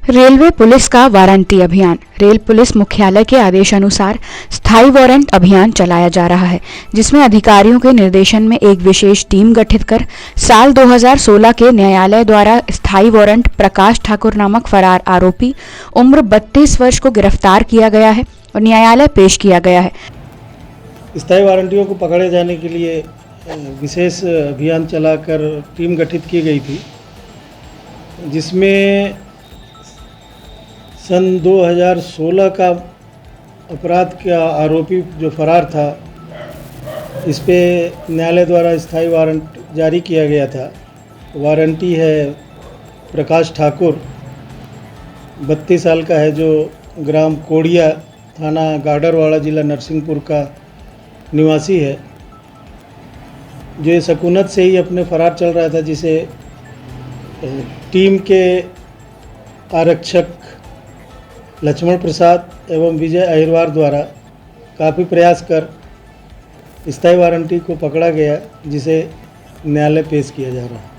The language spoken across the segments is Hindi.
रेलवे पुलिस का वारंटी अभियान। रेल पुलिस मुख्यालय के आदेशानुसार स्थायी वारंट अभियान चलाया जा रहा है, जिसमें अधिकारियों के निर्देशन में एक विशेष टीम गठित कर साल 2016 के न्यायालय द्वारा स्थायी वारंट प्रकाश ठाकुर नामक फरार आरोपी उम्र 32 वर्ष को गिरफ्तार किया गया है और न्यायालय पेश किया गया है। स्थायी वारंटियों को पकड़े जाने के लिए विशेष अभियान चलाकर टीम गठित की गई थी, जिसमें सन 2016 का अपराध का आरोपी जो फरार था, इस पे न्यायालय द्वारा स्थायी वारंट जारी किया गया था। वारंटी है प्रकाश ठाकुर, 32 साल का है, जो ग्राम कोड़िया, थाना गाडरवाड़ा, जिला नरसिंहपुर का निवासी है, जो ये सकूनत से ही अपने फरार चल रहा था, जिसे टीम के आरक्षक लक्ष्मण प्रसाद एवं विजय अहिरवार द्वारा काफ़ी प्रयास कर स्थायी वारंटी को पकड़ा गया, जिसे न्यायालय पेश किया जा रहा है।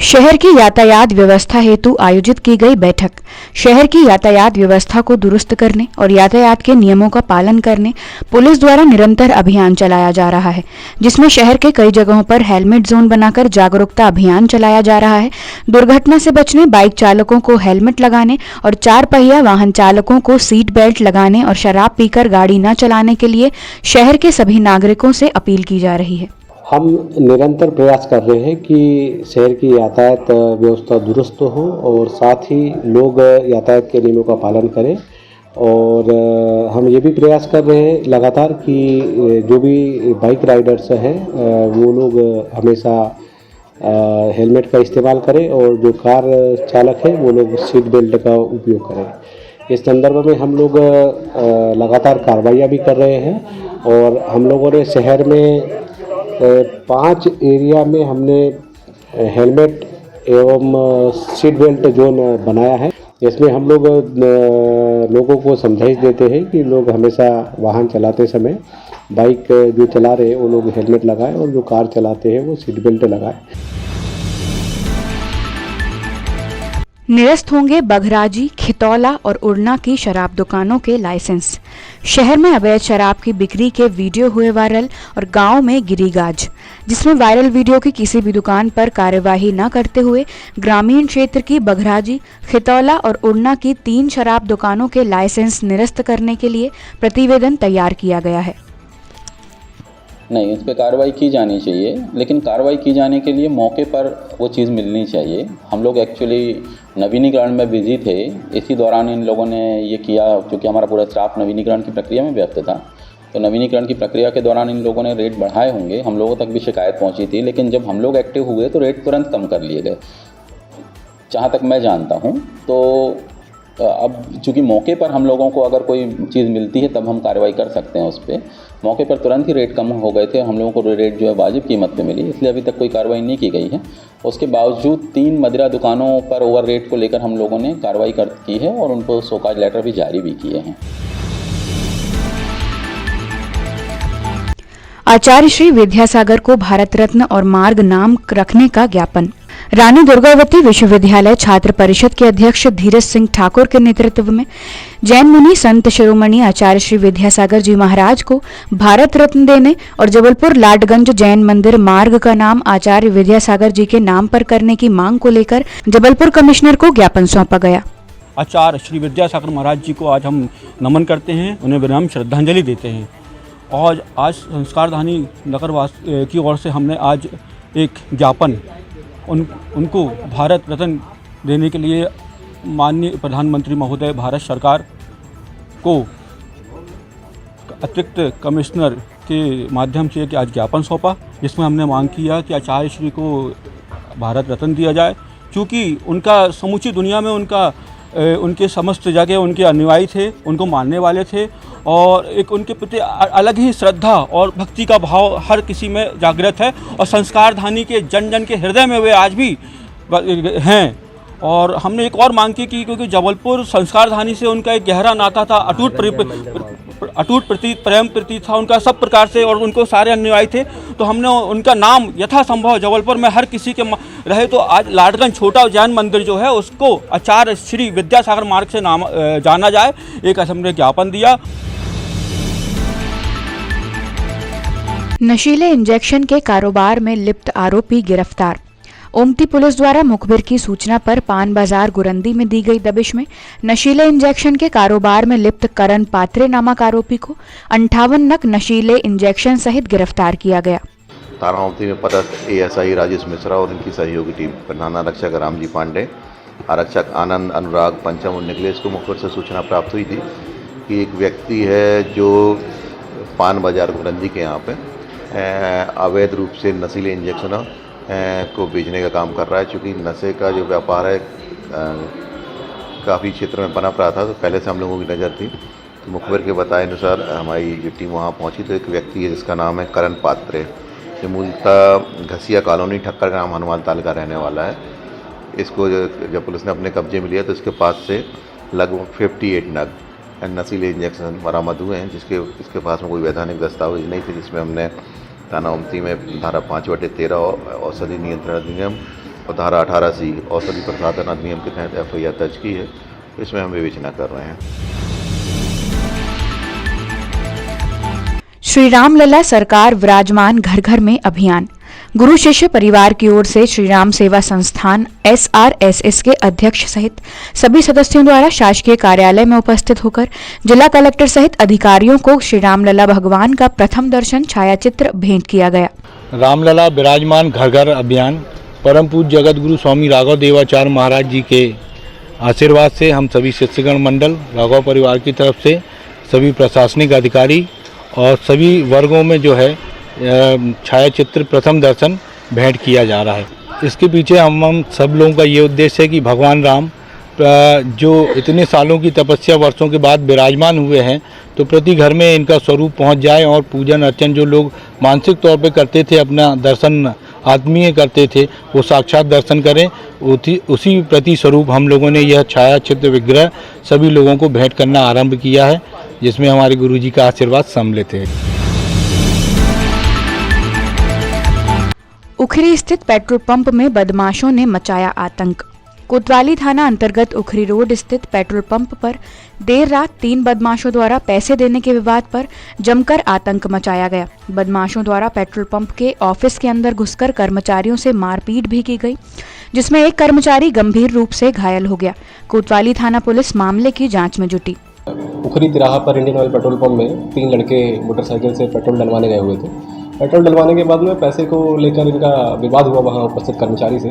शहर की यातायात व्यवस्था हेतु आयोजित की गई बैठक। शहर की यातायात व्यवस्था को दुरुस्त करने और यातायात के नियमों का पालन करने पुलिस द्वारा निरंतर अभियान चलाया जा रहा है, जिसमें शहर के कई जगहों पर हेलमेट जोन बनाकर जागरूकता अभियान चलाया जा रहा है। दुर्घटना से बचने बाइक चालकों को हेलमेट लगाने और 4 पहिया वाहन चालकों को सीट बेल्ट लगाने और शराब पीकर गाड़ी न चलाने के लिए शहर के सभी नागरिकों से अपील की जा रही है। हम निरंतर प्रयास कर रहे हैं कि शहर की यातायात व्यवस्था दुरुस्त हो और साथ ही लोग यातायात के नियमों का पालन करें। और हम ये भी प्रयास कर रहे हैं लगातार कि जो भी बाइक राइडर्स हैं वो लोग हमेशा हेलमेट का इस्तेमाल करें और जो कार चालक हैं वो लोग सीट बेल्ट का उपयोग करें। इस संदर्भ में हम लोग लगातार कार्रवाइयाँ भी कर रहे हैं और हम लोगों ने शहर में 5 एरिया में हमने हेलमेट एवं सीट बेल्ट जोन बनाया है। इसमें हम लोग लोगों को समझाइश देते हैं कि लोग हमेशा वाहन चलाते समय बाइक जो चला रहे हैं वो लोग हेलमेट लगाएं और जो कार चलाते हैं वो सीट बेल्ट लगाएं। निरस्त होंगे बघराजी, खितौला और उड़ना की शराब दुकानों के लाइसेंस। शहर में अवैध शराब की बिक्री के वीडियो हुए वायरल और गांव में गिरी गाज, जिसमें वायरल वीडियो की किसी भी दुकान पर कार्यवाही न करते हुए ग्रामीण क्षेत्र की बघराजी, खितौला और उड़ना की 3 शराब दुकानों के लाइसेंस निरस्त करने के लिए प्रतिवेदन तैयार किया गया है। नहीं, इस पर कार्रवाई की जानी चाहिए, लेकिन कार्रवाई की जाने के लिए मौके पर वो चीज़ मिलनी चाहिए। हम लोग एक्चुअली नवीनीकरण में बिजी थे, इसी दौरान इन लोगों ने ये किया, क्योंकि हमारा पूरा स्टाफ नवीनीकरण की प्रक्रिया में व्यस्त था। तो नवीनीकरण की प्रक्रिया के दौरान इन लोगों ने रेट बढ़ाए होंगे, हम लोगों तक भी शिकायत पहुंची थी, लेकिन जब हम लोग एक्टिव हुए तो रेट तुरंत कम कर लिए गए, जहाँ तक मैं जानता हूँ। तो अब चूँकि मौके पर हम लोगों को अगर कोई चीज़ मिलती है तब हम कार्रवाई कर सकते हैं उस पर। मौके पर तुरंत ही रेट कम हो गए थे, हम लोगों को रेट जो है वाजिब कीमत पे मिली, इसलिए अभी तक कोई कार्रवाई नहीं की गई है। उसके बावजूद 3 मदिरा दुकानों पर ओवर रेट को लेकर हम लोगों ने कार्रवाई की है और उनको शोकाज लेटर भी जारी भी किए हैं। आचार्य श्री विद्यासागर को भारत रत्न और मार्ग नाम रखने का ज्ञापन। रानी दुर्गावती विश्वविद्यालय छात्र परिषद के अध्यक्ष धीरज सिंह ठाकुर के नेतृत्व में जैन मुनि संत शिरोमणि आचार्य श्री विद्यासागर जी महाराज को भारत रत्न देने और जबलपुर लाडगंज जैन मंदिर मार्ग का नाम आचार्य विद्यासागर जी के नाम पर करने की मांग को लेकर जबलपुर कमिश्नर को ज्ञापन सौंपा गया। आचार्य श्री विद्यासागर महाराज जी को आज हम नमन करते हैं, उन्हें विनम्र श्रद्धांजलि देते हैं। और आज संस्कारधानी नगरवास की ओर से हमने आज एक ज्ञापन उनको भारत रत्न देने के लिए माननीय प्रधानमंत्री महोदय भारत सरकार को अतिरिक्त कमिश्नर के माध्यम से कि आज ज्ञापन सौंपा, जिसमें हमने मांग किया कि आचार्य श्री को भारत रत्न दिया जाए, क्योंकि उनका समूची दुनिया में उनके समस्त जगह उनके अनुयायी थे, उनको मानने वाले थे और एक उनके प्रति अलग ही श्रद्धा और भक्ति का भाव हर किसी में जागृत है और संस्कारधानी के जन जन के हृदय में वे आज भी हैं। और हमने एक और मांग की कि क्योंकि जबलपुर संस्कारधानी से उनका एक गहरा नाता था, अटूट अटूट प्रेम प्रतीत था उनका सब प्रकार से, और उनको सारे अनुयायी थे। तो हमने उनका नाम यथासंभव जबलपुर में हर किसी के रहे। तो आज लाडगंज छोटा जैन मंदिर जो है उसको आचार्य श्री विद्यासागर मार्ग से नाम जाना जाए, एक हमने ज्ञापन दिया। नशीले इंजेक्शन के कारोबार में लिप्त आरोपी गिरफ्तार। ओमती पुलिस द्वारा मुखबिर की सूचना पर पान बाजार गुरंदी में दी गई दबिश में नशीले इंजेक्शन के कारोबार में लिप्त करण पात्रे नामक आरोपी को 58 नग नशीले इंजेक्शन सहित गिरफ्तार किया गया। थाना ओमती में पदस्थ ASI राजेश मिश्रा और इनकी सहयोगी टीम, प्रधान आरक्षक रामजी पांडे, आरक्षक आनंद, अनुराग, पंचम और निखिलेश को मुखबिर से सूचना प्राप्त हुई थी कि एक व्यक्ति है जो पान बाजार गुरंदी के यहाँ पे अवैध रूप से नशीले इंजेक्शन को बेचने का काम कर रहा है। चूँकि नशे का जो व्यापार है काफ़ी क्षेत्र में पनप रहा था, तो पहले से हम लोगों की नज़र थी। तो मुखबिर के बताए अनुसार हमारी जो टीम वहाँ पहुँची तो एक व्यक्ति है जिसका नाम है करण पात्रे, जो मूलतः घसिया कॉलोनी ठक्कर ग्राम हनुमान ताल का रहने वाला है। इसको जब पुलिस ने अपने कब्जे में लिया तो इसके पास से लगभग 58 नग नशीले इंजेक्शन बरामद हुए हैं, इसके पास में कोई वैधानिक दस्तावेज नहीं थे, जिसमें हमने थाना ओमती में धारा 5/13 औषधि नियंत्रण अधिनियम और धारा 18C औषधि प्रसाधन अधिनियम के तहत FIR दर्ज की है। इसमें हम विवेचना कर रहे हैं। श्री राम लला सरकार विराजमान घर घर में अभियान। गुरु शिष्य परिवार की ओर से श्री राम सेवा संस्थान SRSS के अध्यक्ष सहित सभी सदस्यों द्वारा शासकीय कार्यालय में उपस्थित होकर जिला कलेक्टर सहित अधिकारियों को श्री रामलला भगवान का प्रथम दर्शन छायाचित्र भेंट किया गया। रामलला विराजमान घर घर अभियान परम पूज्य जगत गुरु स्वामी राघव देवाचार्य महाराज जी के आशीर्वाद से हम सभी शिष्यगण मंडल राघव परिवार की तरफ से सभी प्रशासनिक अधिकारी और सभी वर्गों में जो है छायाचित्र प्रथम दर्शन भेंट किया जा रहा है। इसके पीछे हम सब लोगों का ये उद्देश्य है कि भगवान राम जो इतने सालों की तपस्या वर्षों के बाद विराजमान हुए हैं, तो प्रति घर में इनका स्वरूप पहुंच जाए और पूजन अर्चन जो लोग मानसिक तौर पे करते थे, अपना दर्शन आत्मीय करते थे, वो साक्षात दर्शन करें। उसी प्रति स्वरूप हम लोगों ने यह छायाचित्र विग्रह सभी लोगों को भेंट करना आरंभ किया है, जिसमें हमारे गुरुजी का आशीर्वाद सम्मिलित है। उखरी स्थित पेट्रोल पंप में बदमाशों ने मचाया आतंक। कोतवाली थाना अंतर्गत उखरी रोड स्थित पेट्रोल पंप पर देर रात 3 बदमाशों द्वारा पैसे देने के विवाद पर जमकर आतंक मचाया गया। बदमाशों द्वारा पेट्रोल पंप के ऑफिस के अंदर घुसकर कर्मचारियों से मारपीट भी की गई, जिसमें एक कर्मचारी गंभीर रूप से घायल हो गया। कोतवाली थाना पुलिस मामले की जाँच में जुटी। उखरी तिराहा पर इंडियन ऑयल पेट्रोल पंप में 3 लड़के मोटरसाइकिल से पेट्रोल डलवाने गए हुए थे। पेट्रोल डलवाने के बाद में पैसे को लेकर इनका विवाद हुआ वहाँ उपस्थित कर्मचारी से,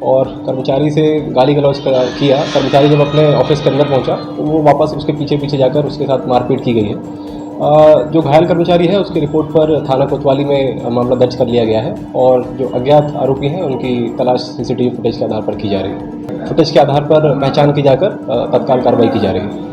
और कर्मचारी से गाली गलौज किया। कर्मचारी जब अपने ऑफिस के अंदर पहुँचा तो वो वापस उसके पीछे जाकर उसके साथ मारपीट की गई है। जो घायल कर्मचारी है उसकी रिपोर्ट पर थाना कोतवाली में मामला दर्ज कर लिया गया है, और जो अज्ञात आरोपी हैं उनकी तलाश CCTV फुटेज के आधार पर की जा रही है। फुटेज के आधार पर पहचान की जाकर तत्काल कार्रवाई की जा रही है।